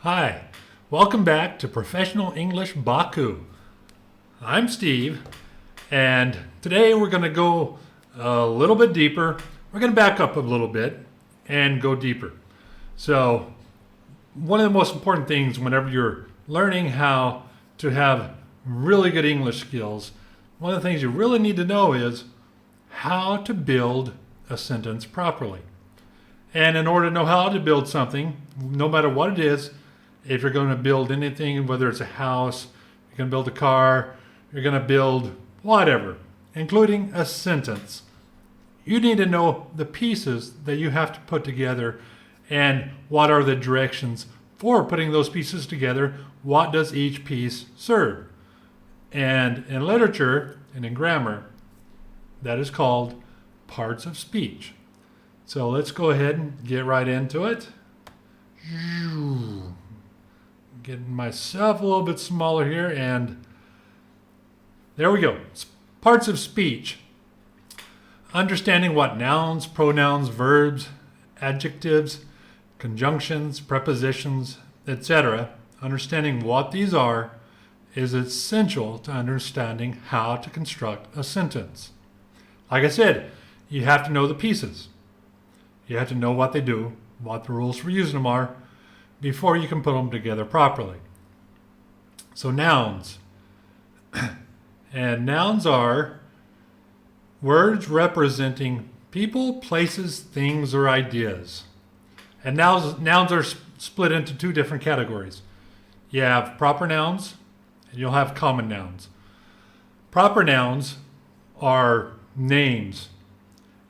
Hi, welcome back to Professional English Baku. I'm Steve, and today we're going to go a little bit deeper. We're going to back up a little bit and go deeper. So, one of the most important things whenever you're learning how to have really good English skills, one of the things you really need to know is how to build a sentence properly. And in order to know how to build something, no matter what it is, if you're going to build anything, whether it's a house, you're going to build a car, you're going to build whatever, including a sentence, you need to know the pieces that you have to put together and what are the directions for putting those pieces together. What does each piece serve? And in literature and in grammar, that is called parts of speech. So let's go ahead and get right into it. Getting myself a little bit smaller here, and there we go. Parts of speech. Understanding what nouns, pronouns, verbs, adjectives, conjunctions, prepositions, etc. Understanding what these are is essential to understanding how to construct a sentence. Like I said, you have to know the pieces. You have to know what they do, what the rules for using them are, before you can put them together properly. So nouns. And nouns are words representing people, places, things, or ideas. And nouns are split into two different categories. You have proper nouns, and you'll have common nouns. Proper nouns are names,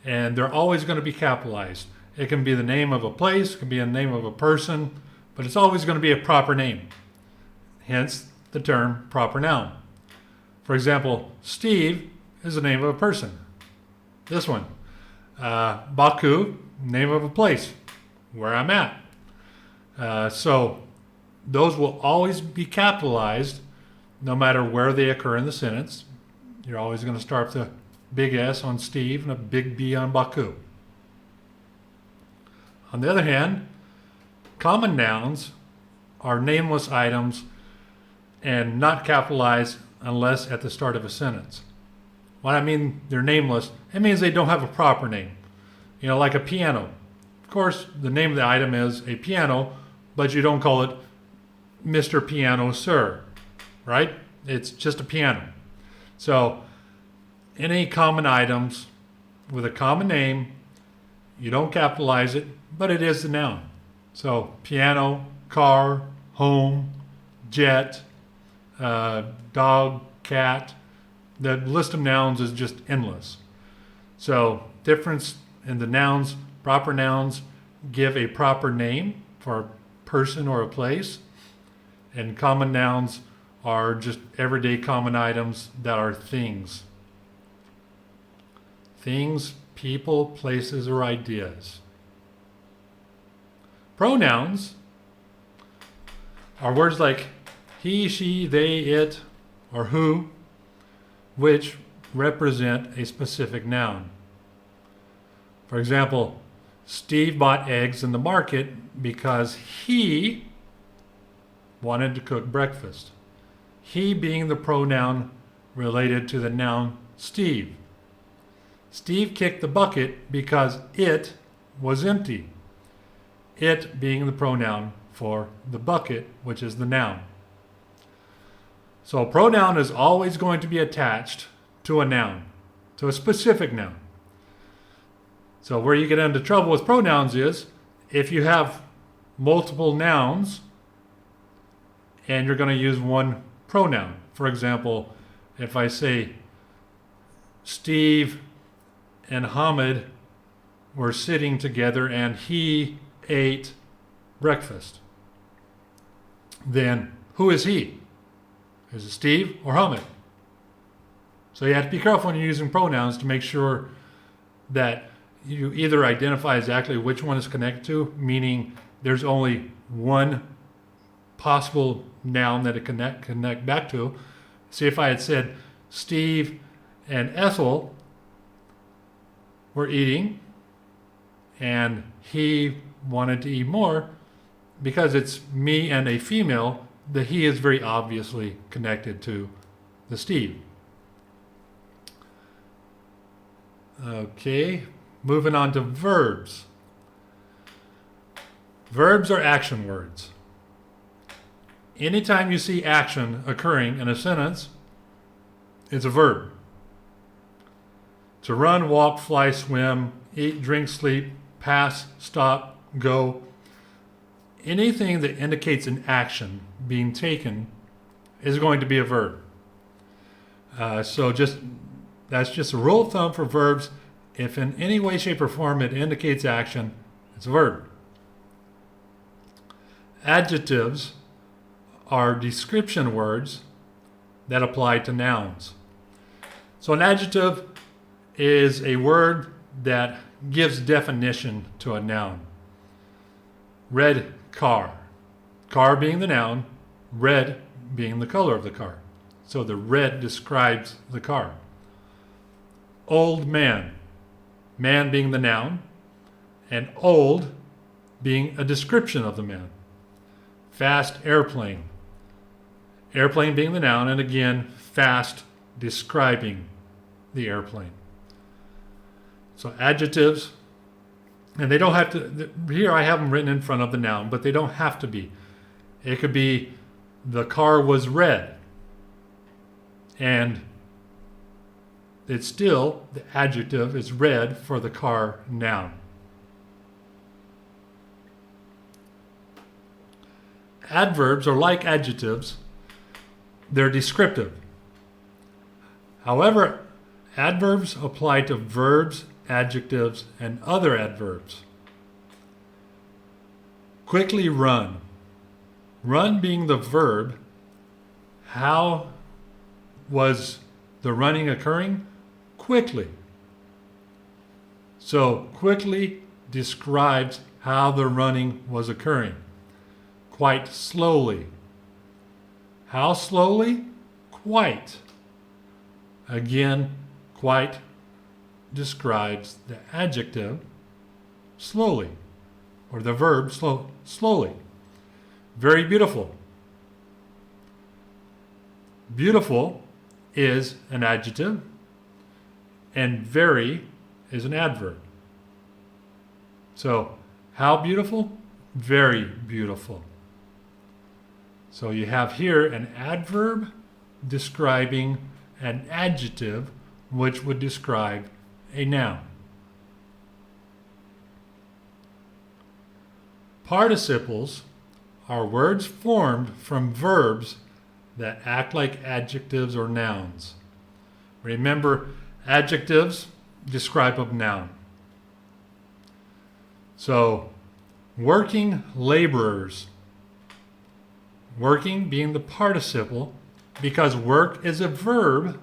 and they're always going to be capitalized. It can be the name of a place, it can be the name of a person, but it's always going to be a proper name. Hence the term proper noun. For example, Steve is the name of a person. This one. Baku, name of a place, where I'm at. So those will always be capitalized no matter where they occur in the sentence. You're always going to start with a big S on Steve and a big B on Baku. On the other hand, common nouns are nameless items and not capitalized unless at the start of a sentence. When I mean they're nameless, it means they don't have a proper name. You know, like a piano. Of course, the name of the item is a piano, but you don't call it Mr. Piano, Sir, right? It's just a piano. So, any common items with a common name, you don't capitalize it, but it is the noun. So piano, car, home, jet, dog, cat. The list of nouns is just endless. So difference in the nouns, proper nouns give a proper name for a person or a place, and common nouns are just everyday common items that are things. Things, people, places, or ideas. Pronouns are words like he, she, they, it, or who, which represent a specific noun. For example, Steve bought eggs in the market because he wanted to cook breakfast. He being the pronoun related to the noun Steve. Steve kicked the bucket because it was empty. It being the pronoun for the bucket, which is the noun. So a pronoun is always going to be attached to a noun, to a specific noun. So where you get into trouble with pronouns is if you have multiple nouns and you're going to use one pronoun. For example, if I say Steve and Hamid were sitting together and he ate breakfast, then who is he? Is it Steve or Hamid? So you have to be careful when you're using pronouns to make sure that you either identify exactly which one is connected to, meaning there's only one possible noun that it connect back to. See, if I had said Steve and Ethel were eating and he wanted to eat more, because it's me and a female, the he is very obviously connected to the Steve. Okay, moving on to verbs. Verbs are action words. Anytime you see action occurring in a sentence, it's a verb. To run, walk, fly, swim, eat, drink, sleep, pass, stop, go. Anything that indicates an action being taken is going to be a verb. That's just a rule of thumb for verbs. If in any way, shape, or form it indicates action, it's a verb. Adjectives are description words that apply to nouns. So an adjective is a word that gives definition to a noun. Red car. Car being the noun, red being the color of the car. So the red describes the car. Old man. Man being the noun, and old being a description of the man. Fast airplane. Airplane being the noun, and again, fast describing the airplane. So adjectives, and they don't have to, here I have them written in front of the noun, but they don't have to be. It could be the car was red, and it's still, the adjective is red for the car noun. Adverbs are like adjectives. They're descriptive. However, adverbs apply to verbs, adjectives, and other adverbs. Quickly run. Run being the verb. How was the running occurring? Quickly. So quickly describes how the running was occurring. Quite slowly. How slowly? Quite. Again, quite describes the adjective slowly, or the verb slowly. Very beautiful. Beautiful is an adjective, and very is an adverb. So, how beautiful? Very beautiful. So you have here an adverb describing an adjective which would describe a noun. Participles are words formed from verbs that act like adjectives or nouns. Remember, adjectives describe a noun. So, working laborers. Working being the participle, because work is a verb,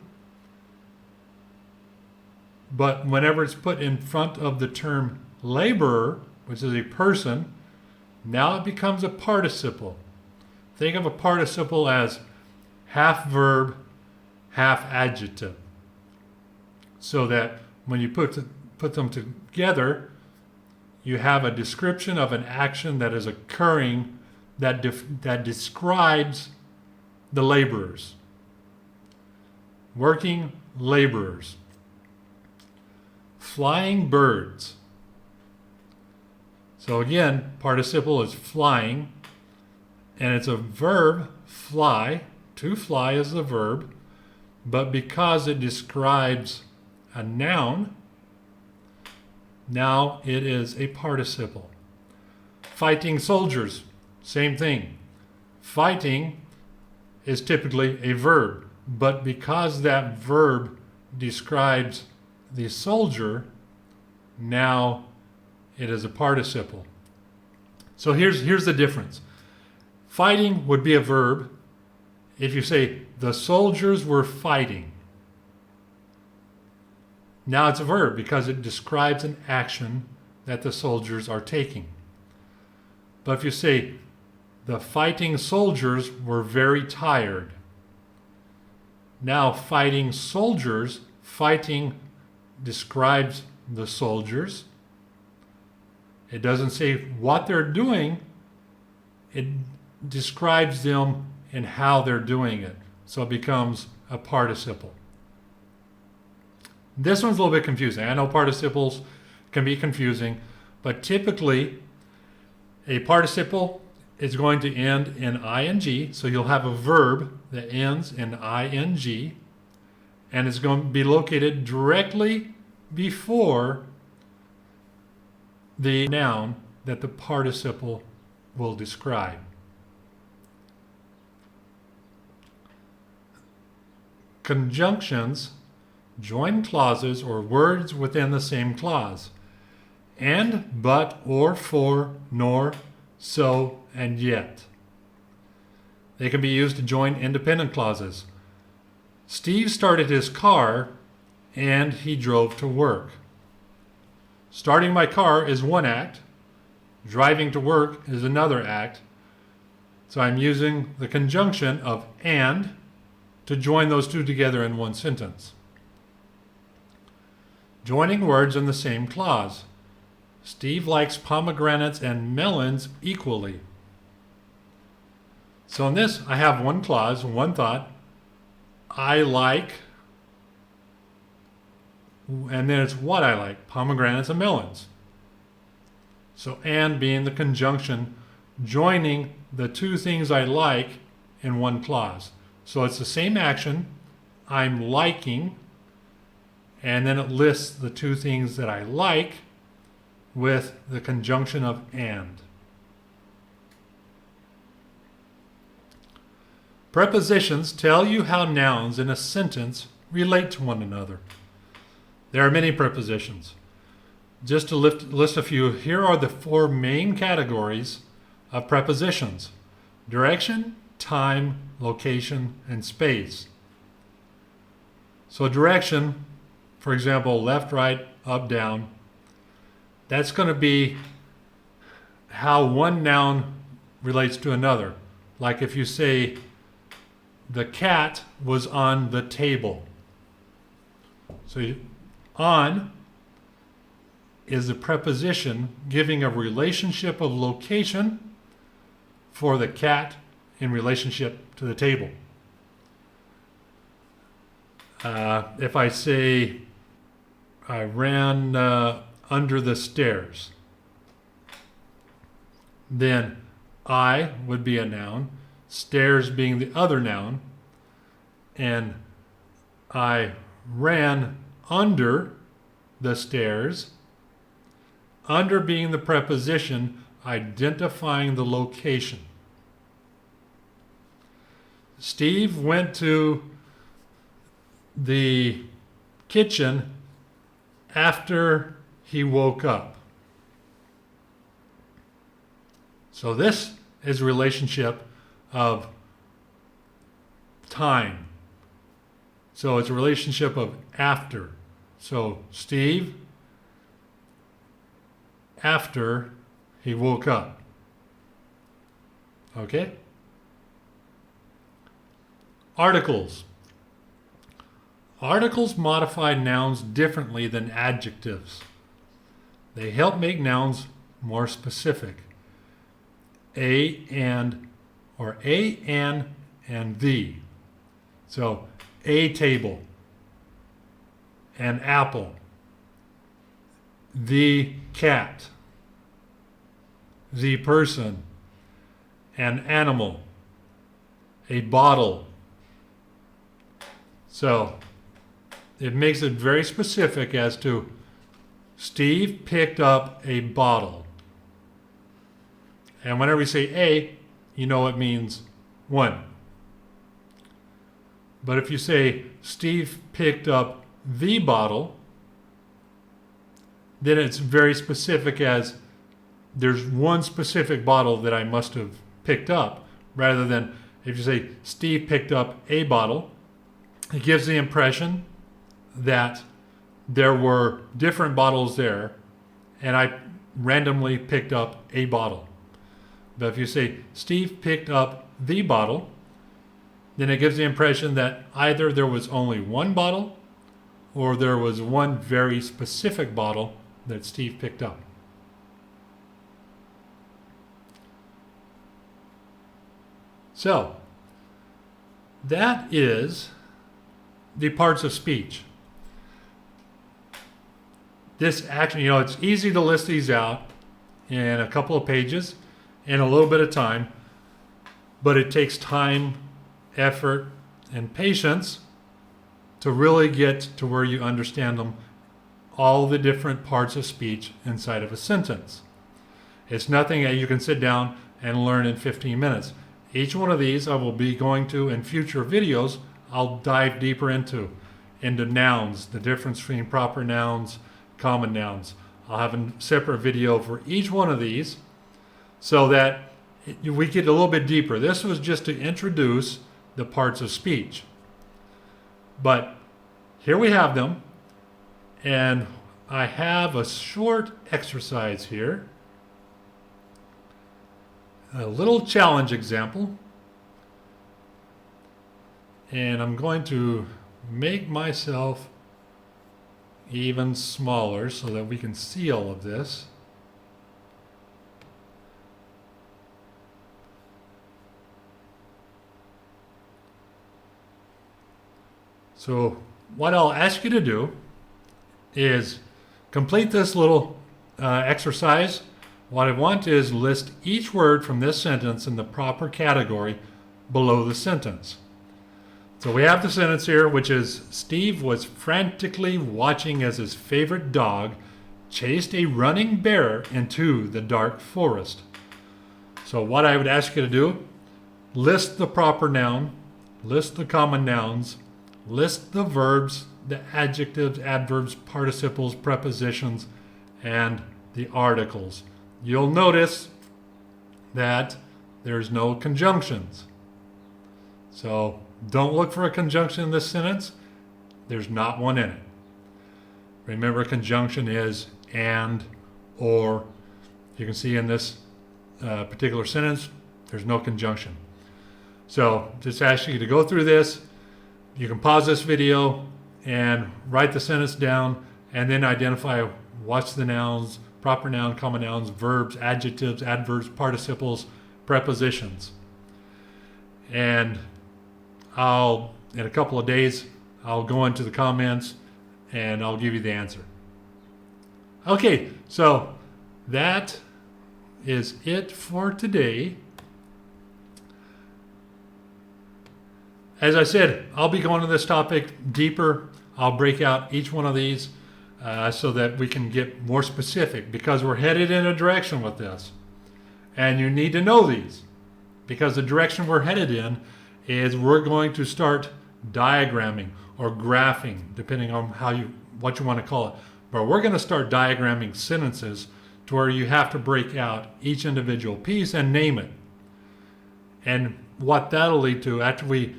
but whenever it's put in front of the term laborer, which is a person, now it becomes a participle. Think of a participle as half verb, half adjective. So that when you put them together, you have a description of an action that is occurring that describes the laborers. Working laborers. Flying birds. So again, participle is flying, and it's a verb, fly. To fly is the verb, but because it describes a noun, now it is a participle. Fighting soldiers. Same thing. Fighting is typically a verb, but because that verb describes the soldier, now it is a participle. So here's the difference. Fighting would be a verb if you say the soldiers were fighting. Now it's a verb because it describes an action that the soldiers are taking. But if you say the fighting soldiers were very tired. Now fighting soldiers, fighting describes the soldiers. It doesn't say what they're doing, it describes them and how they're doing it. So it becomes a participle. This one's a little bit confusing. I know participles can be confusing, but typically a participle is going to end in ing. So you'll have a verb that ends in ing, and it's going to be located directly before the noun that the participle will describe. Conjunctions join clauses or words within the same clause. And, but, or, for, nor, so, and yet. They can be used to join independent clauses. Steve started his car and he drove to work. Starting my car is one act. Driving to work is another act. So I'm using the conjunction of and to join those two together in one sentence. Joining words in the same clause. Steve likes pomegranates and melons equally. So in this, I have one clause, one thought. I like, and then it's what I like, pomegranates and melons. So and being the conjunction, joining the two things I like in one clause. So it's the same action, I'm liking, and then it lists the two things that I like with the conjunction of and. Prepositions tell you how nouns in a sentence relate to one another. There are many prepositions. Just to list a few, here are the four main categories of prepositions: direction, time, location, and space. So direction, for example, left, right, up, down, that's going to be how one noun relates to another. Like if you say, the cat was on the table. So on is a preposition giving a relationship of location for the cat in relationship to the table. If I say, I ran under the stairs, then I would be a noun, stairs being the other noun, and I ran under the stairs, under being the preposition identifying the location. Steve went to the kitchen after he woke up. So this is a relationship of time. So it's a relationship of after. So Steve, after he woke up. Okay? Articles. Articles modify nouns differently than adjectives. They help make nouns more specific. A, and, or a, and the. So, a table, an apple, the cat, the person, an animal, a bottle. So, it makes it very specific as to Steve picked up a bottle. And whenever we say a, you know it means one. But if you say Steve picked up the bottle, then it's very specific as there's one specific bottle that I must have picked up, rather than if you say Steve picked up a bottle, it gives the impression that there were different bottles there and I randomly picked up a bottle. But if you say Steve picked up the bottle, then it gives the impression that either there was only one bottle or there was one very specific bottle that Steve picked up. So that is the parts of speech. This action, it's easy to list these out in a couple of pages in a little bit of time, but it takes time, effort, and patience to really get to where you understand them, all the different parts of speech inside of a sentence. It's nothing that you can sit down and learn in 15 minutes. Each one of these I will be going to in future videos. I'll dive deeper into nouns, the difference between proper nouns, common nouns. I'll have a separate video for each one of these so that we get a little bit deeper. This was just to introduce the parts of speech. But here we have them, and I have a short exercise here, a little challenge example, and I'm going to make myself even smaller so that we can see all of this. So what I'll ask you to do is complete this little exercise. What I want is list each word from this sentence in the proper category below the sentence. So we have the sentence here, which is, Steve was frantically watching as his favorite dog chased a running bear into the dark forest. So what I would ask you to do, list the proper noun, list the common nouns, list the verbs, the adjectives, adverbs, participles, prepositions, and the articles. You'll notice that there's no conjunctions. So don't look for a conjunction in this sentence. There's not one in it. Remember, conjunction is and, or. You can see in this particular sentence, there's no conjunction. So just ask you to go through this. You can pause this video and write the sentence down and then identify what's the nouns, proper noun, common nouns, verbs, adjectives, adverbs, participles, prepositions. And in a couple of days, I'll go into the comments and I'll give you the answer. Okay, so that is it for today. As I said, I'll be going to this topic deeper. I'll break out each one of these so that we can get more specific, because we're headed in a direction with this. And you need to know these, because the direction we're headed in is we're going to start diagramming or graphing, depending on what you want to call it. But we're going to start diagramming sentences to where you have to break out each individual piece and name it. And what that'll lead to, after we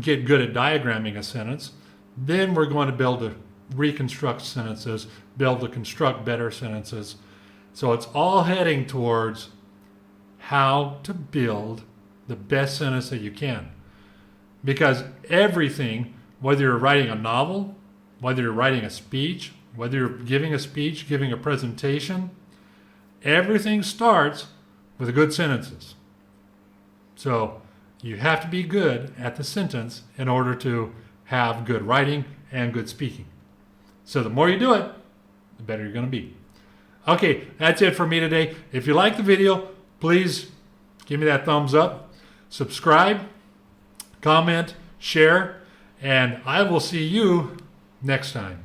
get good at diagramming a sentence, then we're going to be able to reconstruct sentences, be able to construct better sentences. So it's all heading towards how to build the best sentence that you can. Because everything, whether you're writing a novel, whether you're writing a speech, whether you're giving a speech, giving a presentation, everything starts with good sentences. So you have to be good at the sentence in order to have good writing and good speaking. So the more you do it, the better you're going to be. Okay, that's it for me today. If you like the video, please give me that thumbs up, subscribe, comment, share, and I will see you next time.